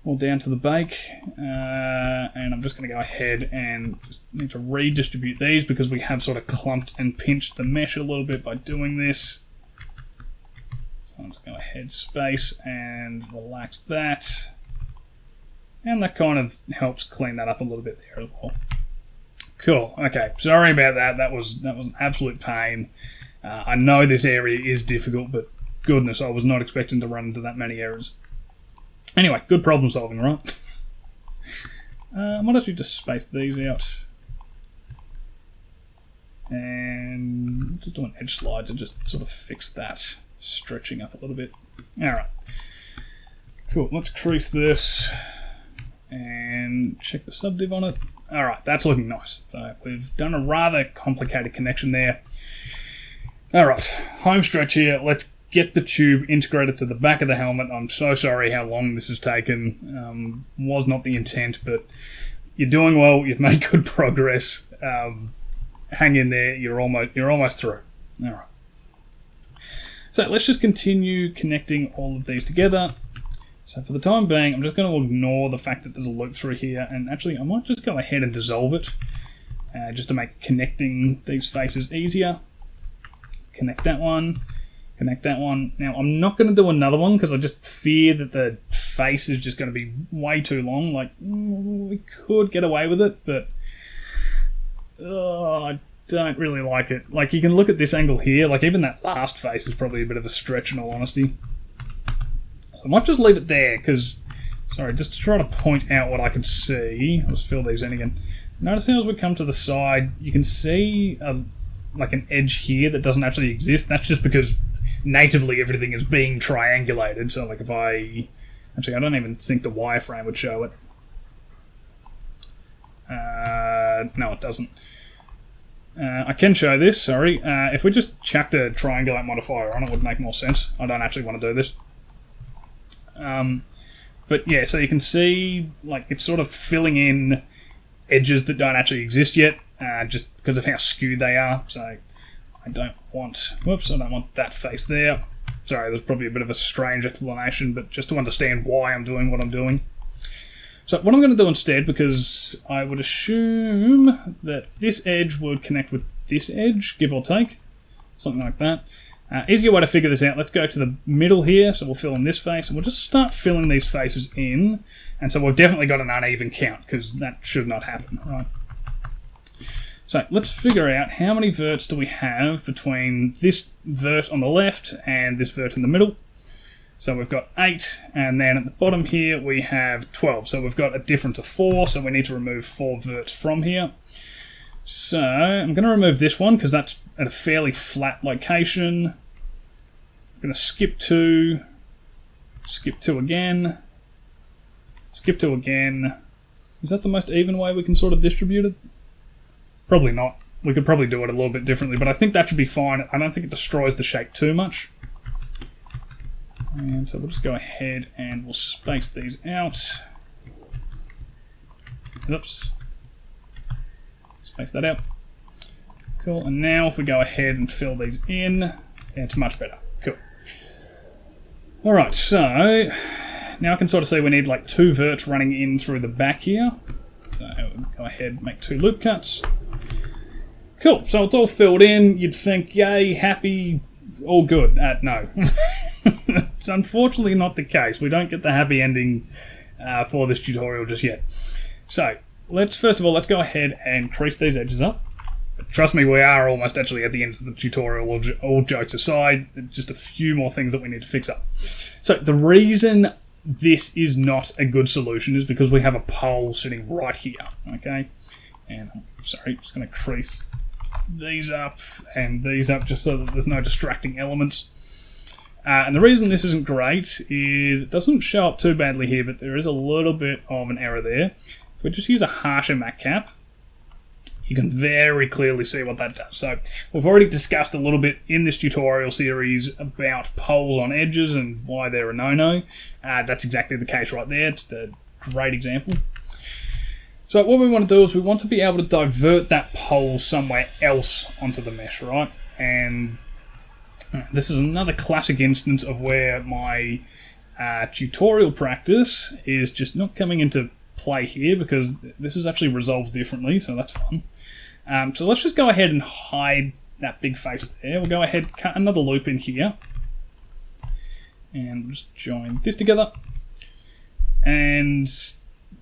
[SPEAKER 1] All down to the bake, and I'm just going to go ahead and just need to redistribute these because we have sort of clumped and pinched the mesh a little bit by doing this. So I'm just going to go ahead, space, and relax that. And that kind of helps clean that up a little bit there as well. Cool, okay, sorry about that, that was an absolute pain. I know this area is difficult, but goodness, I was not expecting to run into that many errors. Anyway, good problem solving, right? I might actually just space these out. And just do an edge slide to just sort of fix that stretching up a little bit. Alright. Cool, let's crease this and check the subdiv on it. Alright, that's looking nice. So we've done a rather complicated connection there. Alright, home stretch here. Let's get the tube integrated to the back of the helmet. I'm so sorry how long this has taken. Was not the intent, but you're doing well. You've made good progress. Hang in there. You're almost through. All right. So let's just continue connecting all of these together. So for the time being, I'm just going to ignore the fact that there's a loop through here, and actually I might just go ahead and dissolve it, just to make connecting these faces easier. Connect that one. Connect that one. Now, I'm not going to do another one because I just fear that the face is just going to be way too long. Like, we could get away with it, but I don't really like it. Like, you can look at this angle here. Like, even that last face is probably a bit of a stretch, in all honesty. So I might just leave it there because, sorry, just to try to point out what I can see. Let's fill these in again. Notice how as we come to the side, you can see like an edge here that doesn't actually exist. That's just because natively everything is being triangulated. So like if I... Actually, I don't even think the wireframe would show it. No, it doesn't. I can show this, sorry. If we just chucked a triangulate modifier on it, would make more sense. I don't actually want to do this. But yeah, so you can see like it's sort of filling in edges that don't actually exist yet, just because of how skewed they are. So I don't want, whoops, I don't want that face there. Sorry, there's probably a bit of a strange explanation, but just to understand why I'm doing what I'm doing. So what I'm going to do instead, because I would assume that this edge would connect with this edge, give or take, something like that. Easier way to figure this out, let's go to the middle here, so we'll fill in this face, and we'll just start filling these faces in, and so we've definitely got an uneven count, because that should not happen, right? So let's figure out how many verts do we have between this vert on the left and this vert in the middle. So we've got 8, and then at the bottom here we have 12. So we've got a difference of 4, so we need to remove 4 verts from here. So I'm going to remove this one because that's at a fairly flat location. I'm going to skip 2, skip 2 again, skip 2 again. Is that the most even way we can sort of distribute it? Probably not. We could probably do it a little bit differently, but I think that should be fine. I don't think it destroys the shape too much. And so we'll just go ahead and we'll space these out. Oops. Space that out. Cool, and now if we go ahead and fill these in, it's much better. Cool. Alright, so now I can sort of see we need like 2 verts running in through the back here. So we'll go ahead and make 2 loop cuts. Cool, so it's all filled in. You'd think, yay, happy, all good. No. It's unfortunately not the case. We don't get the happy ending for this tutorial just yet. So, first of all, let's go ahead and crease these edges up. Trust me, we are almost actually at the end of the tutorial, all jokes aside. Just a few more things that we need to fix up. So, the reason this is not a good solution is because we have a pole sitting right here, okay? And, sorry, just going to crease these up and these up just so that there's no distracting elements. And the reason this isn't great is it doesn't show up too badly here, but there is a little bit of an error there. If we just use a harsher matte cap, you can very clearly see what that does. So we've already discussed a little bit in this tutorial series about poles on edges and why they're a no-no. That's exactly the case right there. It's a great example. So what we want to do is we want to be able to divert that pole somewhere else onto the mesh, right? And this is another classic instance of where my tutorial practice is just not coming into play here, because this is actually resolved differently, so that's fun. So let's just go ahead and hide that big face there. We'll go ahead, cut another loop in here, and just join this together. And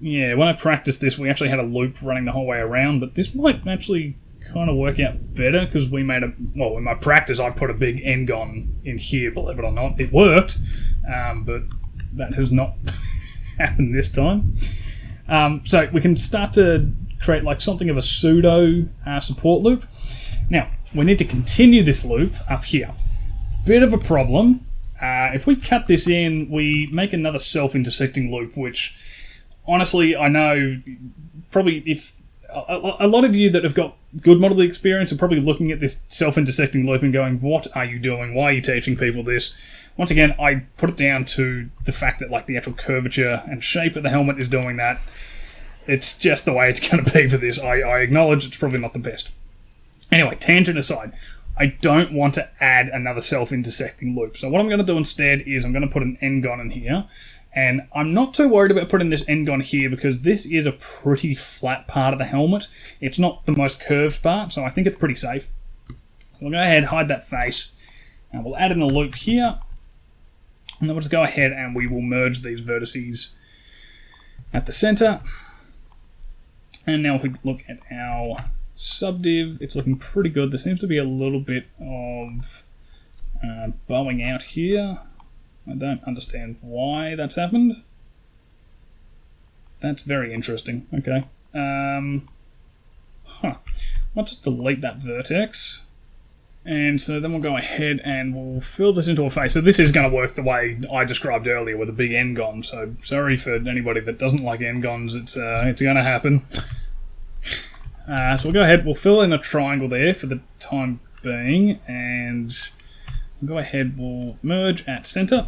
[SPEAKER 1] yeah, when I practiced this, we actually had a loop running the whole way around, but this might actually kind of work out better, because we made well, in my practice I put a big n-gon in here, believe it or not. It worked, but that has not happened this time. So we can start to create like something of a pseudo support loop. Now, we need to continue this loop up here. Bit of a problem. If we cut this in, we make another self-intersecting loop, which honestly, I know probably if a lot of you that have got good modeling experience are probably looking at this self-intersecting loop and going, what are you doing? Why are you teaching people this? Once again, I put it down to the fact that like the actual curvature and shape of the helmet is doing that. It's just the way it's going to be for this. I acknowledge it's probably not the best. Anyway, tangent aside, I don't want to add another self-intersecting loop. So what I'm going to do instead is I'm going to put an n-gon in here. And I'm not too worried about putting this n-gon here, because this is a pretty flat part of the helmet. It's not the most curved part, so I think it's pretty safe. So we'll go ahead, hide that face, and we'll add in a loop here. And then we'll just go ahead and we will merge these vertices at the center. And now if we look at our subdiv, it's looking pretty good. There seems to be a little bit of bowing out here. I don't understand why that's happened. That's very interesting. Okay. I'll just delete that vertex. And so then we'll go ahead and we'll fill this into a face. So this is going to work the way I described earlier with a big n-gon. So sorry for anybody that doesn't like n-gons. It's going to happen. So we'll go ahead. We'll fill in a triangle there for the time being. And we'll go ahead. We'll merge at center.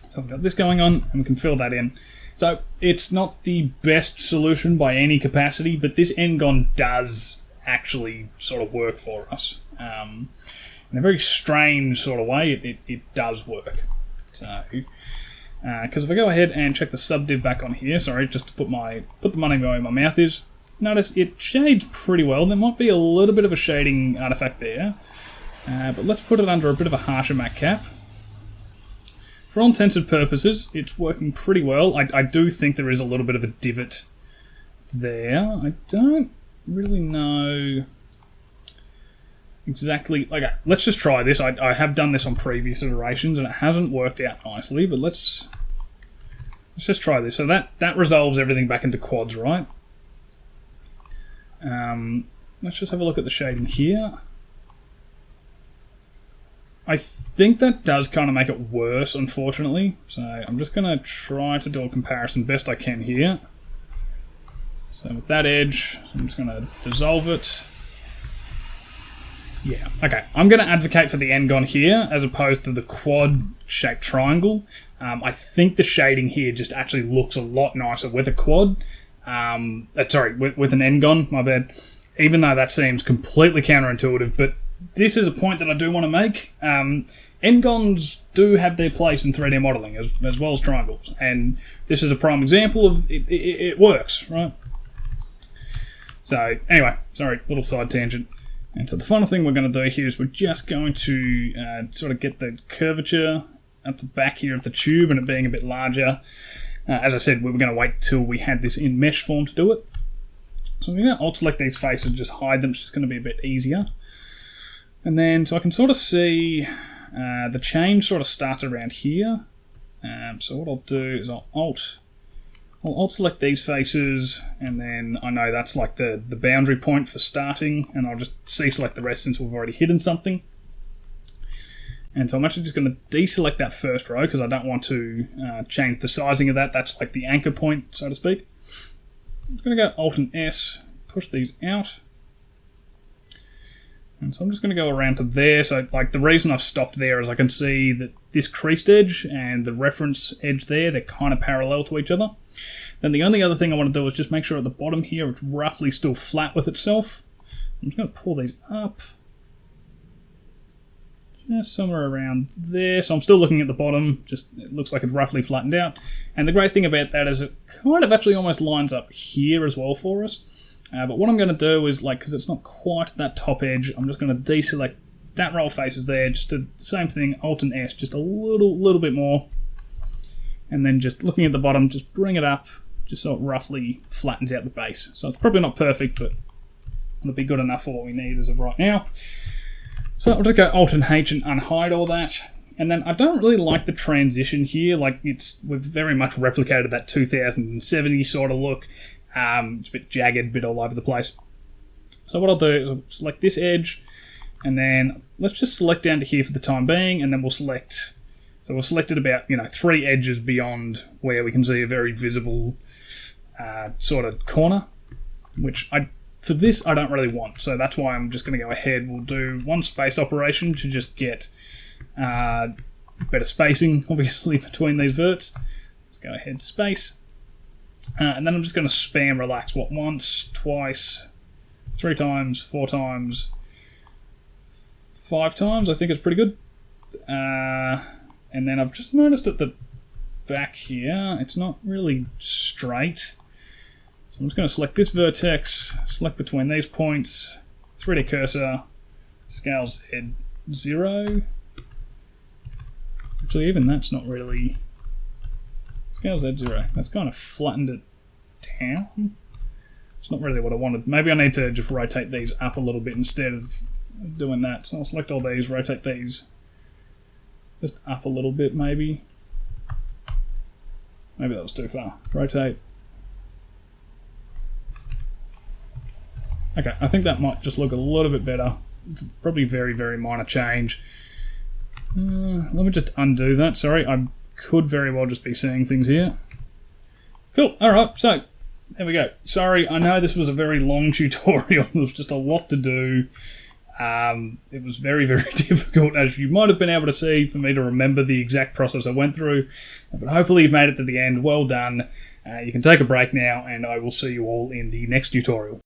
[SPEAKER 1] So I've got this going on, and we can fill that in. So it's not the best solution by any capacity, but this n-gon does actually sort of work for us. In a very strange sort of way, it does work. So, because if I go ahead and check the subdiv back on here, sorry, just to put the money where my mouth is, notice it shades pretty well. There might be a little bit of a shading artifact there, but let's put it under a bit of a harsher matte cap. For all intents and purposes, it's working pretty well. I do think there is a little bit of a divot there. I don't really know exactly. Okay, let's just try this. I have done this on previous iterations and it hasn't worked out nicely, but let's just try this. So that resolves everything back into quads, right? Let's just have a look at the shading here. I think that does kind of make it worse, unfortunately. So I'm just going to try to do a comparison best I can here. So with that edge, I'm just going to dissolve it. Yeah, okay. I'm going to advocate for the n-gon here as opposed to the quad-shaped triangle. I think the shading here just actually looks a lot nicer with a quad. Sorry, with an n-gon, my bad. Even though that seems completely counterintuitive, but this is a point that I do want to make. N-gons do have their place in 3D modeling as well as triangles, and this is a prime example of it works, right? So anyway, sorry, little side tangent. And so the final thing we're going to do here is we're just going to sort of get the curvature at the back here of the tube and it being a bit larger. As I said, we were going to wait till we had this in mesh form to do it. So I'm going to alt-select these faces and just hide them. It's just going to be a bit easier. And then, so I can sort of see the change sort of starts around here. So what I'll do is I'll alt-select these faces, and then I know that's like the boundary point for starting, and I'll just C-select the rest since we've already hidden something. And so I'm actually just going to deselect that first row because I don't want to change the sizing of that. That's like the anchor point, so to speak. I'm going to go Alt and S, push these out. And so I'm just going to go around to there. So like the reason I've stopped there is I can see that this creased edge and the reference edge there, they're kind of parallel to each other. Then the only other thing I want to do is just make sure at the bottom here it's roughly still flat with itself. I'm just going to pull these up. Just somewhere around there. So I'm still looking at the bottom, just it looks like it's roughly flattened out. And the great thing about that is it kind of actually almost lines up here as well for us. But what I'm going to do is, like, because it's not quite that top edge, I'm just going to deselect that roll faces there, just do the same thing, Alt and S, just a little bit more. And then just looking at the bottom, just bring it up, just so it roughly flattens out the base. So it's probably not perfect, but it'll be good enough for what we need as of right now. So I'll just go Alt and H and unhide all that. And then I don't really like the transition here. Like we've very much replicated that 2070 sort of look. It's a bit jagged, a bit all over the place. So what I'll do is I'll select this edge, and then let's just select down to here for the time being, and then we'll select. So we'll select it about 3 edges beyond where we can see a very visible sort of corner, which for this I don't really want. So that's why I'm just going to go ahead. We'll do one space operation to just get better spacing, obviously, between these verts. Let's go ahead, space. And then I'm just going to spam relax once, twice, 3 times, 4 times, 5 times. I think it's pretty good. And then I've just noticed at the back here, it's not really straight. So I'm just going to select this vertex, select between these points, 3D cursor, scale Z 0. Actually, even that's not really... Scale Z 0. That's kind of flattened it down. It's not really what I wanted. Maybe I need to just rotate these up a little bit instead of doing that. So I'll select all these, rotate these just up a little bit maybe. Maybe that was too far. Rotate. Okay, I think that might just look a little bit better. Probably very, very minor change. Let me just undo that. Sorry, I could very well just be seeing things here. Cool, alright, so there we go. Sorry, I know this was a very long tutorial. There was just a lot to do. It was very, very difficult, as you might have been able to see, for me to remember the exact process I went through. But hopefully you've made it to the end. Well done. You can take a break now, and I will see you all in the next tutorial.